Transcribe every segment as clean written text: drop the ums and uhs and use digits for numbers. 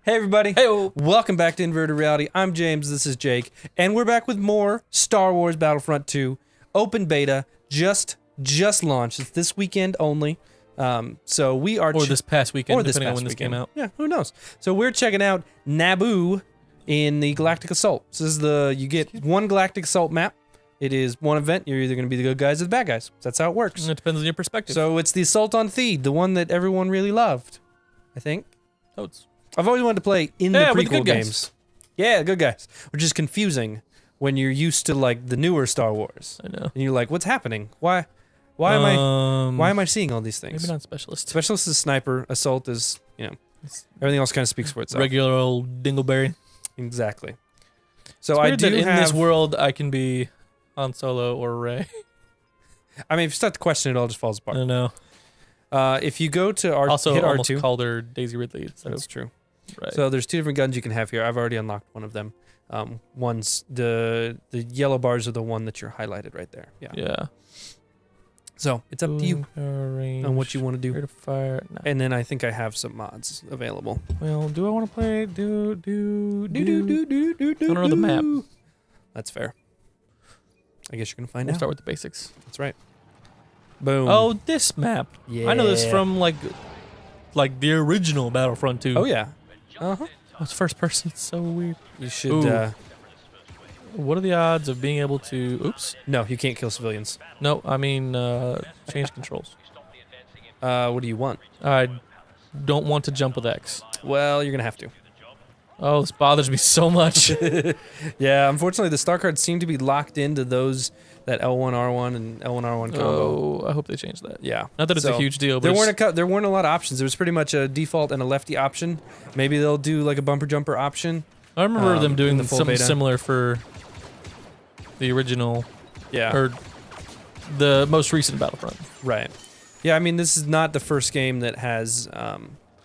Hey everybody. Hey-o. Welcome back to Inverted Reality. I'm James, this is Jake, and we're back with more Star Wars Battlefront 2 open beta just launched. It's this weekend only. So we are or this past weekend, or this depending past on when this weekend. came out. Yeah, who knows? So we're checking out Naboo in the Galactic Assault. So this is you get one Galactic Assault map. It is one event. You're either going to be the good guys or the bad guys. That's how it works. It depends on your perspective. So it's the Assault on Theed, the one that everyone really loved, I think. I've always wanted to play in the prequel games. Yeah, the good guys. Which is confusing when you're used to like the newer Star Wars. I know. And you're like, what's happening? Why am I seeing all these things? Maybe not specialist. Specialist is sniper, assault is, everything else kind of speaks for itself. Regular old dingleberry. Exactly. So It's I weird do that in have this world I can be Han Solo or Rey. I mean, if you start to question it all just falls I apart. don't know. If you go to Also, hit almost R2. called her Daisy Ridley. That's true. Right. So there's two different guns you can have here. I've already unlocked one of them. One's the yellow bars are the one that you're highlighted right there. Yeah. Yeah. So it's up to you on what you want to do. Rate of fire. No. And then I think I have some mods available. Well, do I want to play? I don't know the map. That's fair. I guess you're gonna find We'll out. start with the basics. That's right. Boom. Oh, this map. yeah. I know this from like the original Battlefront 2. Oh yeah. Uh-huh. Oh, it's first person. It's so weird. You should. Ooh. What are the odds of being able to? Oops. No, you can't kill civilians. No, I mean change controls. What do you want? I don't want to jump with X. Well, you're gonna have to. Oh, this bothers me so much. Yeah, unfortunately, the star cards seem to be locked into that L1R1 and L1R1 combo. Oh, I hope they change that. Yeah. Not that it's a huge deal, but there weren't a lot of options. There was pretty much a default and a lefty option. Maybe they'll do like a bumper jumper option. I remember them in doing the full something beta. similar for the original, Yeah. or the most recent Battlefront. Right. Yeah, I mean, this is not the first game that has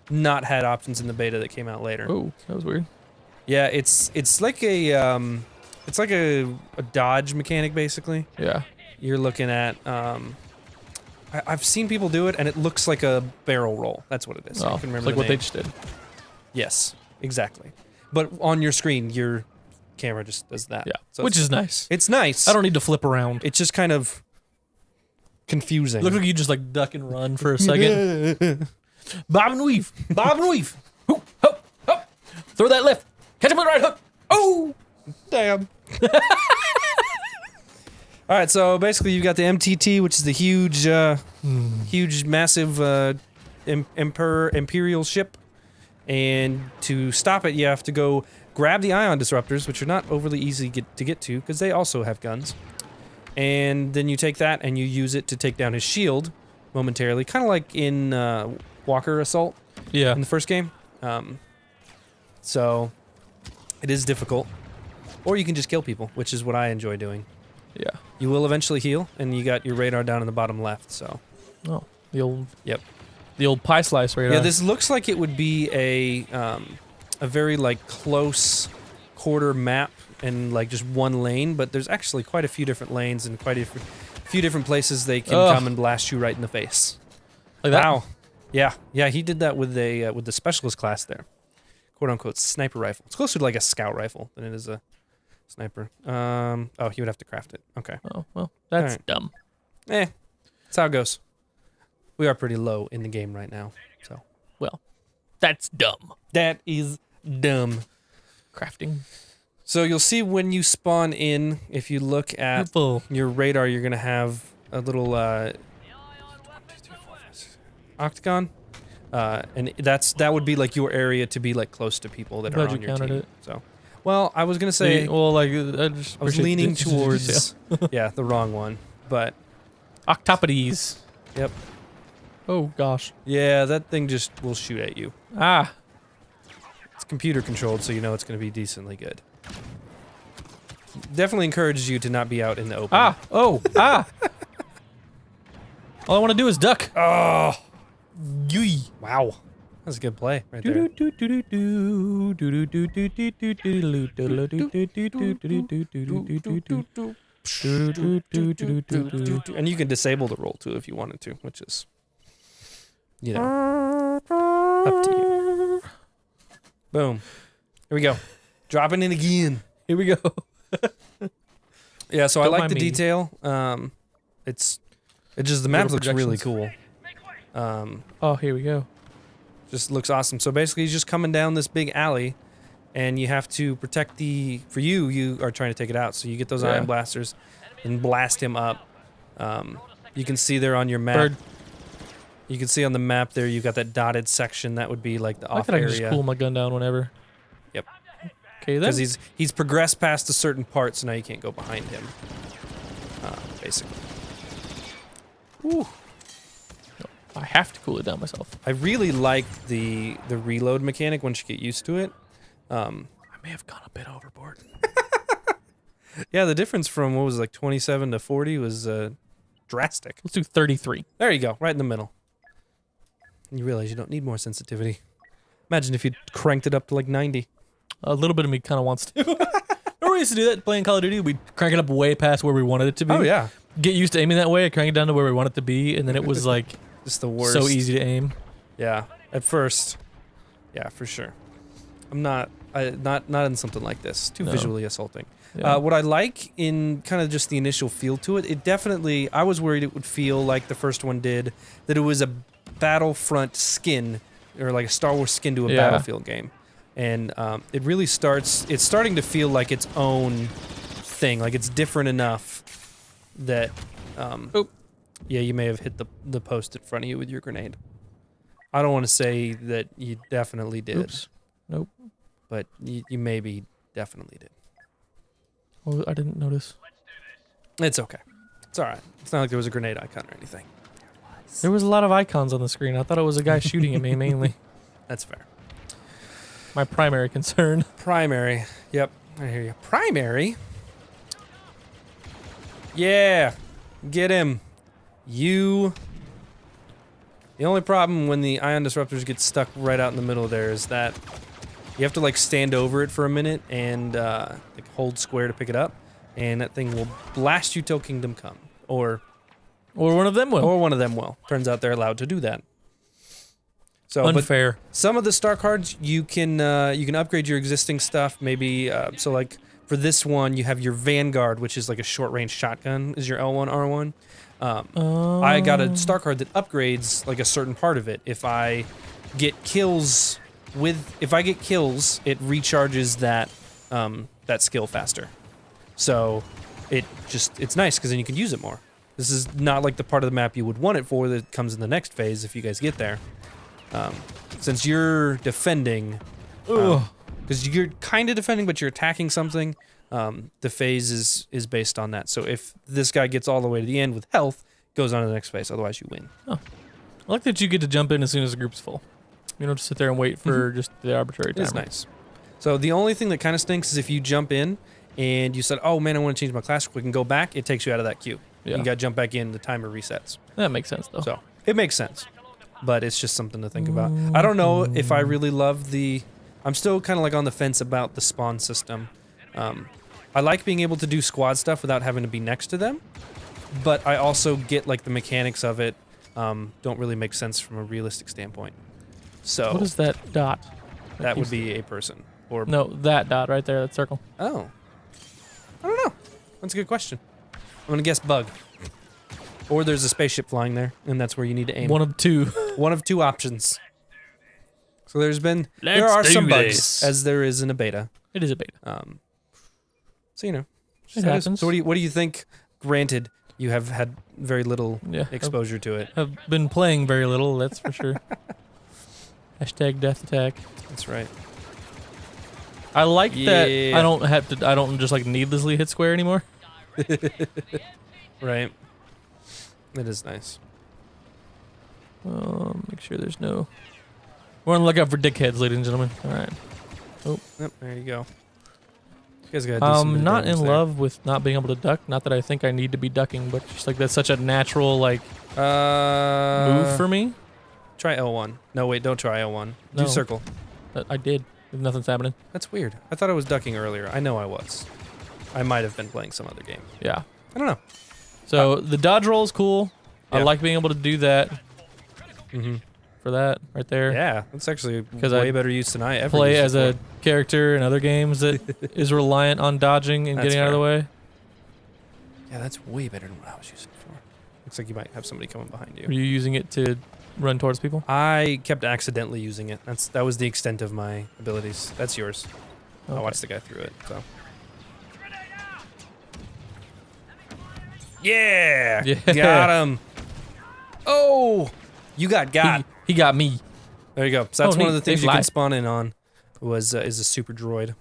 not had options in the beta that came out later. Oh, that was weird. Yeah, it's like a dodge mechanic basically. Yeah. You're looking at I've seen people do it and it looks like a barrel roll. That's what it is. Oh, I can remember it's like the what they name. just did. Yes, exactly. But on your screen, your camera just does that. Yeah, So which is nice. it's nice. I don't need to flip around. It's just kind of confusing. Look like you just like duck and run for a second. Bob and weave. Bob and weave. Hoop, hop, hop. Throw that left. Catch him with the right hook. Oh! Damn. All right, so basically you've got the MTT, which is the huge, massive Imperial ship. And to stop it, you have to go grab the ion disruptors, which are not overly easy to get to, because they also have guns. And then you take that and you use it to take down his shield momentarily, kind of like in Walker Assault Yeah. in the first game. So it is difficult. Or you can just kill people, which is what I enjoy doing. Yeah. You will eventually heal, and you got your radar down in the bottom left, so. Oh, the old. Yep. The old pie slice radar. Yeah, this looks like it would be a very like close quarter map and like just one lane, but there's actually quite a few different lanes and quite a few different places they can come and blast you right in the face. Like that. Wow. Yeah, he did that with the specialist class there, quote unquote sniper rifle. It's closer to like a scout rifle than it is a sniper. Oh, he would have to craft it. Okay. Oh, well, that's Alright. dumb. That's how it goes. We are pretty low in the game right now, so. Well, that's dumb. That is dumb. Crafting. So you'll see when you spawn in, if you look at your radar, you're gonna have a little octagon, and that would be like your area to be like close to people that are on your team. So, well, I was gonna say, I was leaning towards, yeah, the wrong one, but Octopodes. Yep. Oh gosh. Yeah, that thing just will shoot at you. Ah. It's computer controlled, so you know it's gonna be decently good. Definitely encourages you to not be out in the open. Ah. Oh. Ah. All I want to do is duck. Oh. Yui. Wow. That's a good play right there. And you can disable the roll too if you wanted to, which is, you know, up to you. Boom. Here we go. Dropping in again. Here we go. Yeah, so I Don't like mind the me. detail. The map looks really cool. Oh, here we go. Just looks awesome. So basically, he's just coming down this big alley, and you have to protect For you are trying to take it out. So you get those ion blasters and blast him up. You can see there on your map. Bird. You can see on the map there, you've got that dotted section. That would be like the I off could area. just cool my gun down whenever. Yep. Okay, then. Because he's progressed past a certain part, so now you can't go behind him. Basically. Ooh. I have to cool it down myself. I really like the reload mechanic once you get used to it. I may have gone a bit overboard. Yeah, the difference from what was it, like 27 to 40 was drastic. Let's do 33. There you go, right in the middle. And you realize you don't need more sensitivity. Imagine if you cranked it up to like 90. A little bit of me kind of wants to. Remember we used to do that playing Call of Duty? We'd crank it up way past where we wanted it to be. Oh yeah, Get used to aiming that way, crank it down to where we want it to be, and then it was like just the worst. so easy to aim. Yeah, at first. Yeah, for sure. I'm not in something like this. Too No. visually assaulting. Yeah. What I like in kind of just the initial feel to it, it definitely, I was worried it would feel like the first one did, that it was a Battlefront skin, or like a Star Wars skin to a Battlefield game. And it really it's starting to feel like its own thing, like it's different enough that, yeah, you may have hit the post in front of you with your grenade. I don't want to say that you definitely did. Oops. Nope. But you maybe definitely did. Oh, I didn't notice. It's okay. It's all right. It's not like there was a grenade icon or anything. There was a lot of icons on the screen. I thought it was a guy shooting at me mainly. That's fair. My primary concern. Primary. Yep, I hear you. Primary? Yeah. Get him. The only problem when the ion disruptors get stuck right out in the middle there is that you have to like stand over it for a minute and like hold square to pick it up, and that thing will blast you till kingdom come, or Or one of them will. one of them will. Turns out they're allowed to do that. So, Unfair. But some of the star cards you can upgrade your existing stuff. Maybe so like for this one you have your Vanguard, which is like a short range shotgun, is your L1 R1. I got a star card that upgrades like a certain part of it. If I get kills, it recharges that skill faster. So it's nice because then you can use it more. This is not like the part of the map you would want it for that comes in the next phase if you guys get there. Since you're defending, because you're kind of defending but you're attacking something, the phase is based on that. So if this guy gets all the way to the end with health, goes on to the next phase, otherwise you win. Oh. I like that you get to jump in as soon as the group's full. You don't just sit there and wait for just the arbitrary timer. It's nice. So the only thing that kind of stinks is if you jump in and you said, oh man, I want to change my class quick and go back, it takes you out of that queue. Yeah. You got to jump back in, the timer resets. That makes sense, though. So it makes sense, but it's just something to think about. I don't know if I really love I'm still kind of like on the fence about the spawn system. I like being able to do squad stuff without having to be next to them, but I also get like the mechanics of it don't really make sense from a realistic standpoint. So What is that dot? that would be a person. Or No, that dot right there, that circle. Oh. I don't know. That's a good question. I'm going to guess bug. Or there's a spaceship flying there, and that's where you need to aim. One of two. One of two options. So there Let's are do some bugs, this. as there is in a beta. It is a beta. So, you know. It happens. So what do you think? Granted, you have had very little Yeah. exposure to it. I've been playing very little, that's for sure. Hashtag death attack. That's right. I like that Yeah. I don't just like needlessly hit square anymore. Right. It is nice. Make sure there's no... We're on the lookout for dickheads, ladies and gentlemen. Alright. Yep, there you go. You guys gotta do some I'm not damage in there. love with not being able to duck. Not that I think I need to be ducking, but just like that's such a natural like move for me. Try L1. No, wait, don't try L1. No. Do circle. I did. If nothing's happening. That's weird. I thought I was ducking earlier. I know I was. I might have been playing some other game. Yeah. I don't know. So the dodge roll is cool. I Yeah. like being able to do that. Mm-hmm. for that right there. Yeah, that's actually 'Cause way I better use than I ever Play used it as a for. character in other games that is reliant on dodging and That's getting out of the way. Yeah, that's way better than what I was using it for. Looks like you might have somebody coming behind Are you. you using it to run towards people? I kept accidentally using it. That was the extent of my abilities. That's yours. I Okay. watched the guy through it, so. Yeah! Yeah. Got him! Oh! You got got. He got me. There you go. So that's Oh, one of the neat. things They you can fly. spawn in on is a super droid.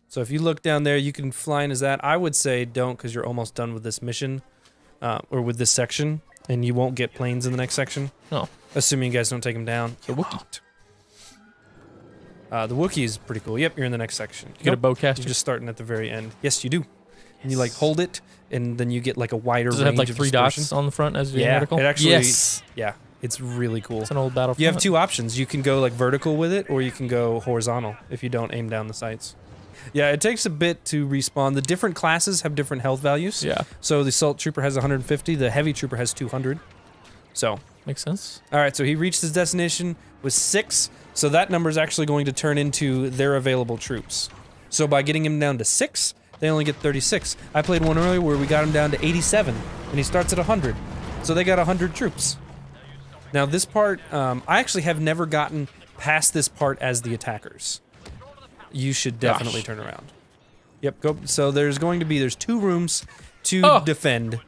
So if you look down there, you can fly in as that. I would say don't, because you're almost done with this mission, or with this section, and you won't get planes in the next section. Oh. Assuming you guys don't take them down. The Wookiee. The Wookiee is pretty cool. Yep, you're in the next section. You get a You're bowcaster. just starting at the very end. Yes, you do. And you like hold it, and then you get like a wider Does it range have like of 3 distortion. dots on the front as the Yeah, article? it actually- Yes. Yeah, it's really cool. It's an old Battlefront. You have 2 options. You can go like vertical with it, or you can go horizontal if you don't aim down the sights. Yeah, it takes a bit to respawn. The different classes have different health values. Yeah. So the Assault Trooper has 150, the Heavy Trooper has 200. So, Makes sense. all right, so he reached his destination with 6, so that number is actually going to turn into their available troops. So by getting him down to 6, they only get 36. I played one earlier where we got him down to 87, and he starts at 100. So they got 100 troops. Now this part, I actually have never gotten past this part as the attackers. You should definitely Gosh. turn around. Yep, go. So there's 2 rooms to defend,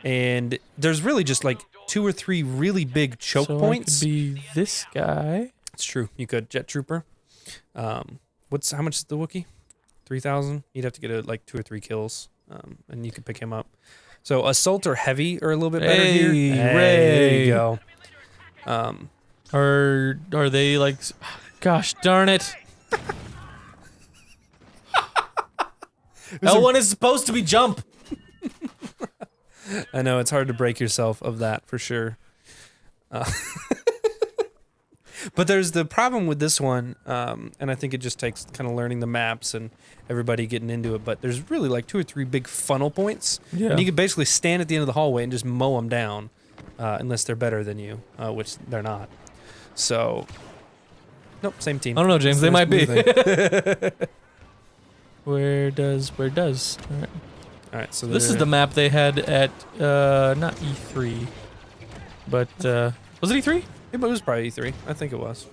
and there's really just like 2 or 3 really big choke So points. I could be this guy. It's true. You could Jet Trooper. How much is the Wookiee? 3,000. You'd have to get like 2 or 3 kills, and you could pick him up. So Assault or Heavy are a little bit better here. Hey, There Ray. you go. Are they like? Gosh darn it! L1 is supposed to be jump. I know it's hard to break yourself of that for sure. But there's the problem with this one, and I think it just takes kind of learning the maps and everybody getting into it. But there's really like 2 or 3 big funnel points, Yeah. and you can basically stand at the end of the hallway and just mow them down, unless they're better than you, which they're not. So, nope, same team. I don't know, James. They Nice might be. blue thing. Where does? All right. All right, so This is the map they had at not E3, but was it E3? It was probably E3. I think it was.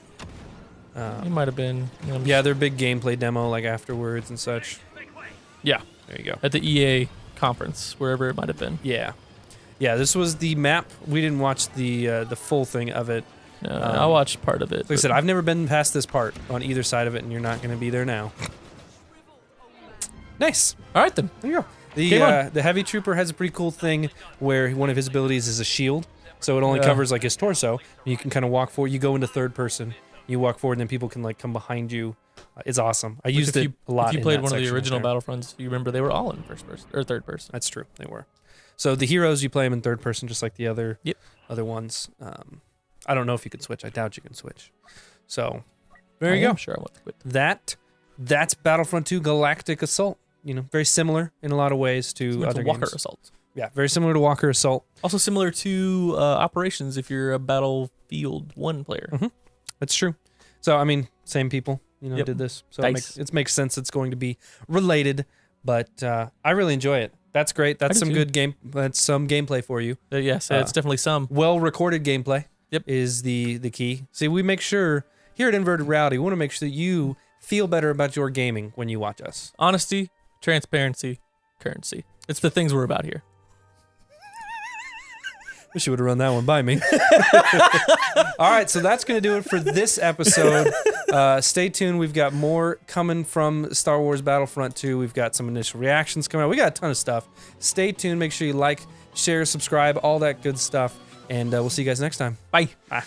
It might have been. Yeah, their big gameplay demo like afterwards and such. Yeah, There you go. at the EA conference, wherever it might have been. Yeah, yeah. This was the map. We didn't watch the full thing of it. I watched part of it. Like I said, I've never been past this part on either side of it, and you're not going to be there now. Nice. All right then. There you go. Game on. The Heavy Trooper has a pretty cool thing where one of his abilities is a shield, so it only Yeah. covers like his torso. You can kind of walk forward. You go into third person. You walk forward, and then people can like come behind you. It's awesome. I used it a lot. If you in played that one of the section right original there. Battlefronts, you remember they were all in first person or third person. That's true. They were. So the heroes, you play them in third person, just like the other Yep. other ones. I don't know if you can switch. I doubt you can switch. So there you I'm go. sure I want to quit. That's Battlefront 2 Galactic Assault. You know, very similar in a lot of ways to Similar other to Walker games. Assault. Yeah, very similar to Walker Assault. Also similar to Operations if you're a Battlefield 1 player. That's true. So I mean, same people, Yep. did this. So Nice. it makes sense. It's going to be related, but I really enjoy it. That's great. That's do some too. good game. That's some gameplay for you. Yes, it's definitely some. Well recorded gameplay. Yep. Is the key. See, we make sure here at Inverted Reality, we want to make sure that you feel better about your gaming when you watch us. Honesty, transparency, currency. It's the things we're about here. Wish you would have run that one by me. All right, so that's going to do it for this episode. Stay tuned. We've got more coming from Star Wars Battlefront 2. We've got some initial reactions coming out. We got a ton of stuff. Stay tuned. Make sure you like, share, subscribe, all that good stuff. And we'll see you guys next time. Bye. Bye.